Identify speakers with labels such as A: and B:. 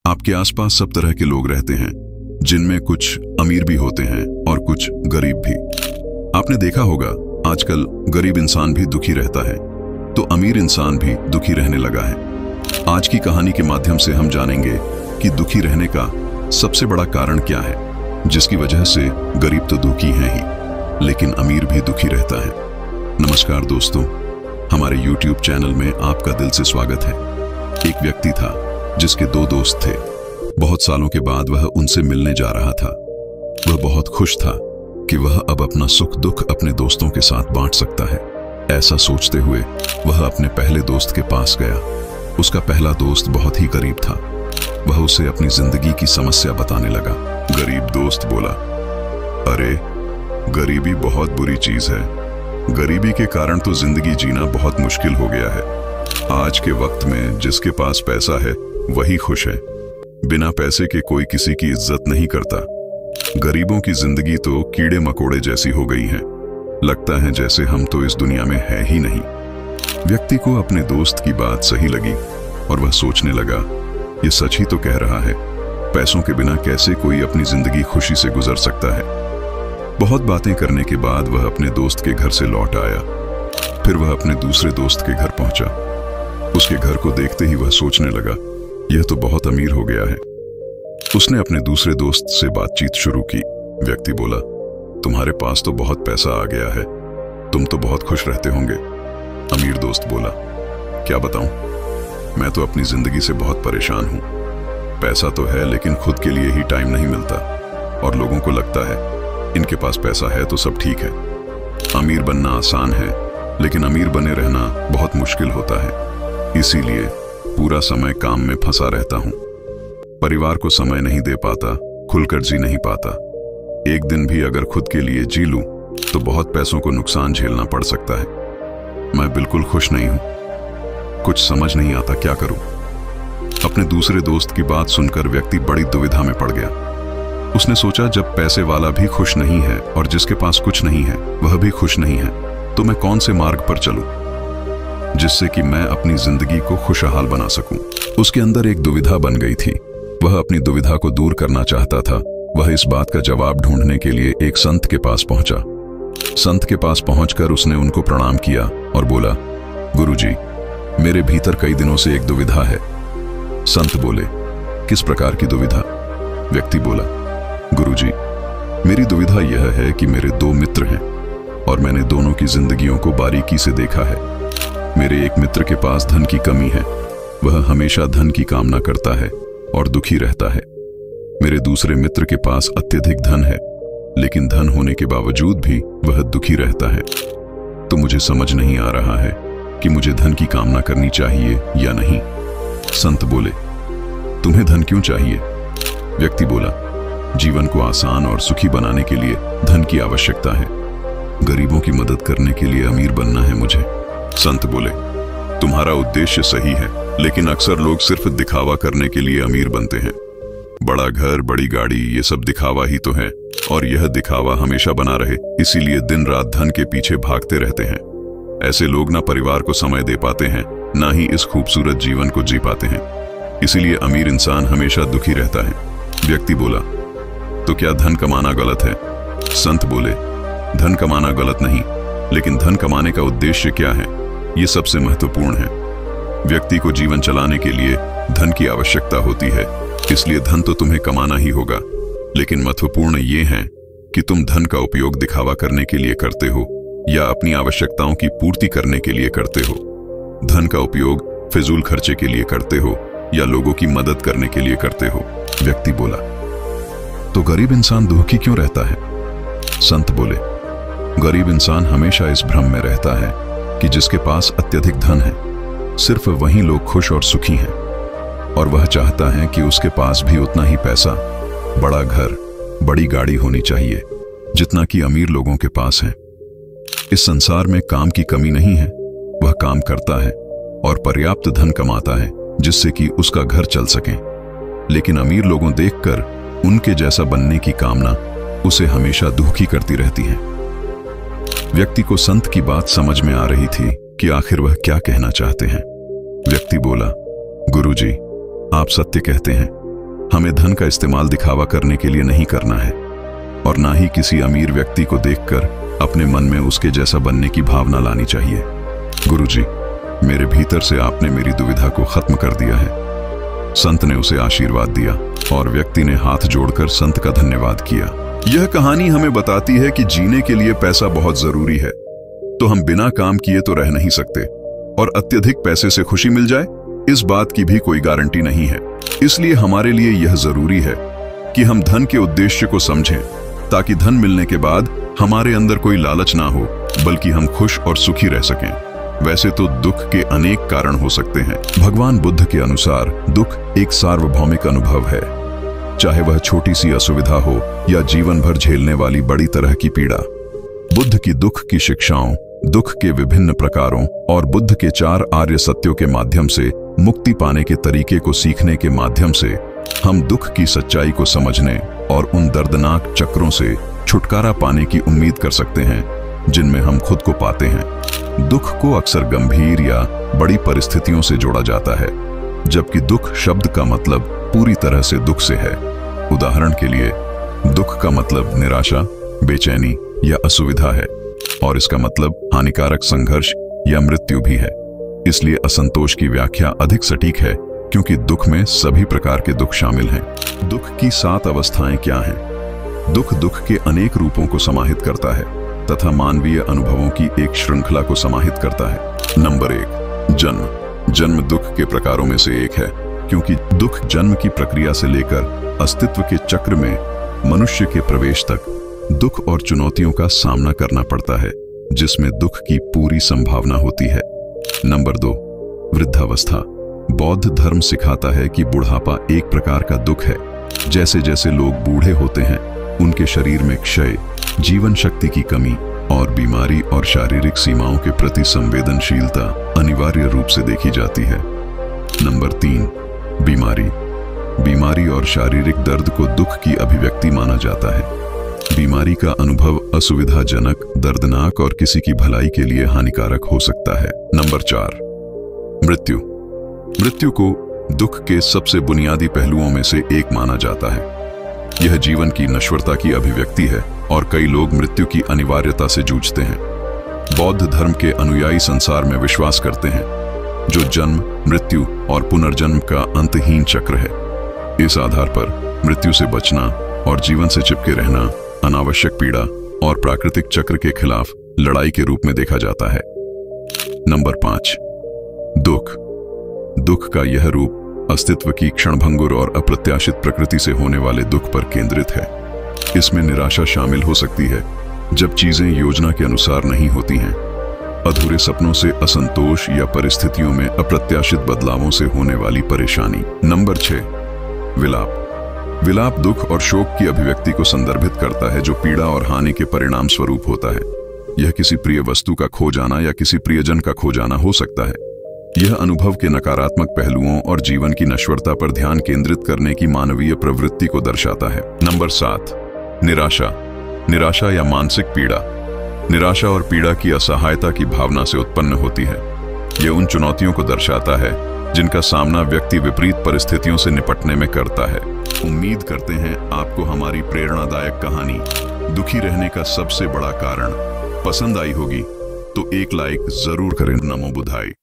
A: आपके आसपास सब तरह के लोग रहते हैं, जिनमें कुछ अमीर भी होते हैं और कुछ गरीब भी। आपने देखा होगा आजकल गरीब इंसान भी दुखी रहता है, तो अमीर इंसान भी दुखी रहने लगा है। आज की कहानी के माध्यम से हम जानेंगे कि दुखी रहने का सबसे बड़ा कारण क्या है, जिसकी वजह से गरीब तो दुखी हैं ही, लेकिन अमीर भी दुखी रहता है। नमस्कार दोस्तों, हमारे YouTube चैनल में आपका दिल से स्वागत है। एक व्यक्ति था जिसके दो दोस्त थे। बहुत सालों के बाद वह उनसे मिलने जा रहा था। वह बहुत खुश था कि वह अब अपना सुख दुख अपने दोस्तों के साथ बांट सकता है। ऐसा सोचते हुए वह अपने पहले दोस्त के पास गया। उसका पहला दोस्त बहुत ही गरीब था। वह उसे अपनी जिंदगी की समस्या बताने लगा। गरीब दोस्त बोला, अरे गरीबी बहुत बुरी चीज है। गरीबी के कारण तो जिंदगी जीना बहुत मुश्किल हो गया है। आज के वक्त में जिसके पास पैसा है वही खुश है। बिना पैसे के कोई किसी की इज्जत नहीं करता। गरीबों की जिंदगी तो कीड़े मकोड़े जैसी हो गई है। लगता है जैसे हम तो इस दुनिया में है ही नहीं। व्यक्ति को अपने दोस्त की बात सही लगी और वह सोचने लगा, ये सच ही तो कह रहा है। पैसों के बिना कैसे कोई अपनी जिंदगी खुशी से गुजर सकता है। बहुत बातें करने के बाद वह अपने दोस्त के घर से लौट आया। फिर वह अपने दूसरे दोस्त के घर पहुंचा। उसके घर को देखते ही वह सोचने लगा, यह तो बहुत अमीर हो गया है। उसने अपने दूसरे दोस्त से बातचीत शुरू की। व्यक्ति बोला, तुम्हारे पास तो बहुत पैसा आ गया है, तुम तो बहुत खुश रहते होंगे। अमीर दोस्त बोला, क्या बताऊं, मैं तो अपनी जिंदगी से बहुत परेशान हूं। पैसा तो है लेकिन खुद के लिए ही टाइम नहीं मिलता, और लोगों को लगता है इनके पास पैसा है तो सब ठीक है। अमीर बनना आसान है, लेकिन अमीर बने रहना बहुत मुश्किल होता है। इसीलिए पूरा समय काम में फंसा रहता हूं। परिवार को समय नहीं दे पाता, खुलकर जी नहीं पाता। एक दिन भी अगर खुद के लिए जी लूं तो बहुत पैसों को नुकसान झेलना पड़ सकता है। मैं बिल्कुल खुश नहीं हूं। कुछ समझ नहीं आता क्या करूं। अपने दूसरे दोस्त की बात सुनकर व्यक्ति बड़ी दुविधा में पड़ गया। उसने सोचा, जब पैसे वाला भी खुश नहीं है और जिसके पास कुछ नहीं है वह भी खुश नहीं है, तो मैं कौन से मार्ग पर चलूं जिससे कि मैं अपनी जिंदगी को खुशहाल बना सकूं। उसके अंदर एक दुविधा बन गई थी। वह अपनी दुविधा को दूर करना चाहता था। वह इस बात का जवाब ढूंढने के लिए एक संत के पास पहुंचा। संत के पास पहुंचकर उसने उनको प्रणाम किया और बोला, गुरुजी, मेरे भीतर कई दिनों से एक दुविधा है। संत बोले, किस प्रकार की दुविधा? व्यक्ति बोला, गुरुजी, मेरी दुविधा यह है कि मेरे दो मित्र हैं और मैंने दोनों की जिंदगियों को बारीकी से देखा है। मेरे एक मित्र के पास धन की कमी है। वह हमेशा धन की कामना करता है और दुखी रहता है। मेरे दूसरे मित्र के पास अत्यधिक धन है, लेकिन धन होने के बावजूद भी वह दुखी रहता है। तो मुझे समझ नहीं आ रहा है कि मुझे धन की कामना करनी चाहिए या नहीं। संत बोले, तुम्हें धन क्यों चाहिए? व्यक्ति बोला, जीवन को आसान और सुखी बनाने के लिए धन की आवश्यकता है। गरीबों की मदद करने के लिए अमीर बनना है मुझे। संत बोले, तुम्हारा उद्देश्य सही है, लेकिन अक्सर लोग सिर्फ दिखावा करने के लिए अमीर बनते हैं। बड़ा घर, बड़ी गाड़ी, ये सब दिखावा ही तो है, और यह दिखावा हमेशा बना रहे, इसीलिए दिन रात धन के पीछे भागते रहते हैं। ऐसे लोग ना परिवार को समय दे पाते हैं, ना ही इस खूबसूरत जीवन को जी पाते हैं। इसीलिए अमीर इंसान हमेशा दुखी रहता है। व्यक्ति बोला, तो क्या धन कमाना गलत है? संत बोले, धन कमाना गलत नहीं, लेकिन धन कमाने का उद्देश्य क्या है, ये सबसे महत्वपूर्ण है। व्यक्ति को जीवन चलाने के लिए धन की आवश्यकता होती है, इसलिए धन तो तुम्हें कमाना ही होगा, लेकिन महत्वपूर्ण ये है कि तुम धन का उपयोग दिखावा करने के लिए करते हो या अपनी आवश्यकताओं की पूर्ति करने के लिए करते हो। धन का उपयोग फिजूल खर्चे के लिए करते हो या लोगों की मदद करने के लिए करते हो। व्यक्ति बोला, तो गरीब इंसान दुखी क्यों रहता है? संत बोले, गरीब इंसान हमेशा इस भ्रम में रहता है कि जिसके पास अत्यधिक धन है, सिर्फ वही लोग खुश और सुखी हैं, और वह चाहता है कि उसके पास भी उतना ही पैसा, बड़ा घर, बड़ी गाड़ी होनी चाहिए जितना कि अमीर लोगों के पास है। इस संसार में काम की कमी नहीं है। वह काम करता है और पर्याप्त धन कमाता है जिससे कि उसका घर चल सके, लेकिन अमीर लोगों देखकर उनके जैसा बनने की कामना उसे हमेशा दुखी करती रहती है। व्यक्ति को संत की बात समझ में आ रही थी कि आखिर वह क्या कहना चाहते हैं। व्यक्ति बोला, गुरुजी, आप सत्य कहते हैं, हमें धन का इस्तेमाल दिखावा करने के लिए नहीं करना है और ना ही किसी अमीर व्यक्ति को देखकर अपने मन में उसके जैसा बनने की भावना लानी चाहिए। गुरुजी, मेरे भीतर से आपने मेरी दुविधा को खत्म कर दिया है। संत ने उसे आशीर्वाद दिया और व्यक्ति ने हाथ जोड़कर संत का धन्यवाद किया। यह कहानी हमें बताती है कि जीने के लिए पैसा बहुत जरूरी है, तो हम बिना काम किए तो रह नहीं सकते और अत्यधिक पैसे से खुशी मिल जाए इस बात की भी कोई गारंटी नहीं है। इसलिए हमारे लिए यह जरूरी है कि हम धन के उद्देश्य को समझें, ताकि धन मिलने के बाद हमारे अंदर कोई लालच ना हो, बल्कि हम खुश और सुखी रह सकें। वैसे तो दुख के अनेक कारण हो सकते हैं। भगवान बुद्ध के अनुसार दुख एक सार्वभौमिक अनुभव है, चाहे वह छोटी सी असुविधा हो या जीवन भर झेलने वाली बड़ी तरह की पीड़ा। बुद्ध की दुख की शिक्षाओं, दुख के विभिन्न प्रकारों और बुद्ध के 4 आर्य सत्यों के माध्यम से मुक्ति पाने के तरीके को सीखने के माध्यम से हम दुख की सच्चाई को समझने और उन दर्दनाक चक्रों से छुटकारा पाने की उम्मीद कर सकते हैं जिनमें हम खुद को पाते हैं। दुख को अक्सर गंभीर या बड़ी परिस्थितियों से जोड़ा जाता है, जबकि दुख शब्द का मतलब पूरी तरह से दुख से है। उदाहरण के लिए, दुख का मतलब निराशा, बेचैनी या असुविधा है और इसका मतलब हानिकारक संघर्ष या मृत्यु भी है। इसलिए असंतोष की व्याख्या अधिक सटीक है, क्योंकि दुख में सभी प्रकार के दुख शामिल हैं। दुख की 7 अवस्थाएं क्या हैं? दुख के अनेक रूपों को समाहित करता है तथा मानवीय अनुभवों की एक श्रृंखला को समाहित करता है। नंबर 1, जन्म। जन्म दुख के प्रकारों में से एक है, क्योंकि दुख जन्म की प्रक्रिया से लेकर अस्तित्व के चक्र में मनुष्य के प्रवेश तक दुख और चुनौतियों का सामना करना पड़ता है, जिसमें दुख की पूरी संभावना होती है। नंबर 2, वृद्धावस्था। बौद्ध धर्म सिखाता है कि बुढ़ापा एक प्रकार का दुख है। जैसे जैसे लोग बूढ़े होते हैं, उनके शरीर में क्षय, जीवन शक्ति की कमी और बीमारी और शारीरिक सीमाओं के प्रति संवेदनशीलता अनिवार्य रूप से देखी जाती है। नंबर 3, बीमारी। बीमारी और शारीरिक दर्द को दुख की अभिव्यक्ति माना जाता है। बीमारी का अनुभव असुविधाजनक, दर्दनाक और किसी की भलाई के लिए हानिकारक हो सकता है। नंबर 4, मृत्यु। मृत्यु को दुख के सबसे बुनियादी पहलुओं में से एक माना जाता है। यह जीवन की नश्वरता की अभिव्यक्ति है और कई लोग मृत्यु की अनिवार्यता से जूझते हैं। बौद्ध धर्म के अनुयायी संसार में विश्वास करते हैं, जो जन्म, मृत्यु और पुनर्जन्म का अंतहीन चक्र है। इस आधार पर मृत्यु से बचना और जीवन से चिपके रहना अनावश्यक पीड़ा और प्राकृतिक चक्र के खिलाफ लड़ाई के रूप में देखा जाता है। नंबर 5, दुख। दुख का यह रूप अस्तित्व की क्षणभंगुर और अप्रत्याशित प्रकृति से होने वाले दुख पर केंद्रित है। इसमें निराशा शामिल हो सकती है, जब चीजें योजना के अनुसार नहीं होती हैं। अधूरे सपनों से असंतोष या परिस्थितियों में अप्रत्याशित बदलावों से होने वाली परेशानी। नंबर 6, विलाप। विलाप दुख और शोक की अभिव्यक्ति को संदर्भित करता है, जो पीड़ा और हानि के परिणाम स्वरूप होता है। यह किसी प्रिय वस्तु का खो जाना या किसी प्रियजन का खो जाना हो सकता है। यह अनुभव के नकारात्मक पहलुओं और जीवन की नश्वरता पर ध्यान केंद्रित करने की मानवीय प्रवृत्ति को दर्शाता है। नंबर 7, निराशा। निराशा या मानसिक पीड़ा। निराशा और पीड़ा की असहायता की भावना से उत्पन्न होती है। यह उन चुनौतियों को दर्शाता है जिनका सामना व्यक्ति विपरीत परिस्थितियों से निपटने में करता है। उम्मीद करते हैं आपको हमारी प्रेरणादायक कहानी दुखी रहने का सबसे बड़ा कारण पसंद आई होगी, तो एक लाइक जरूर करें। नमो बुद्धाय।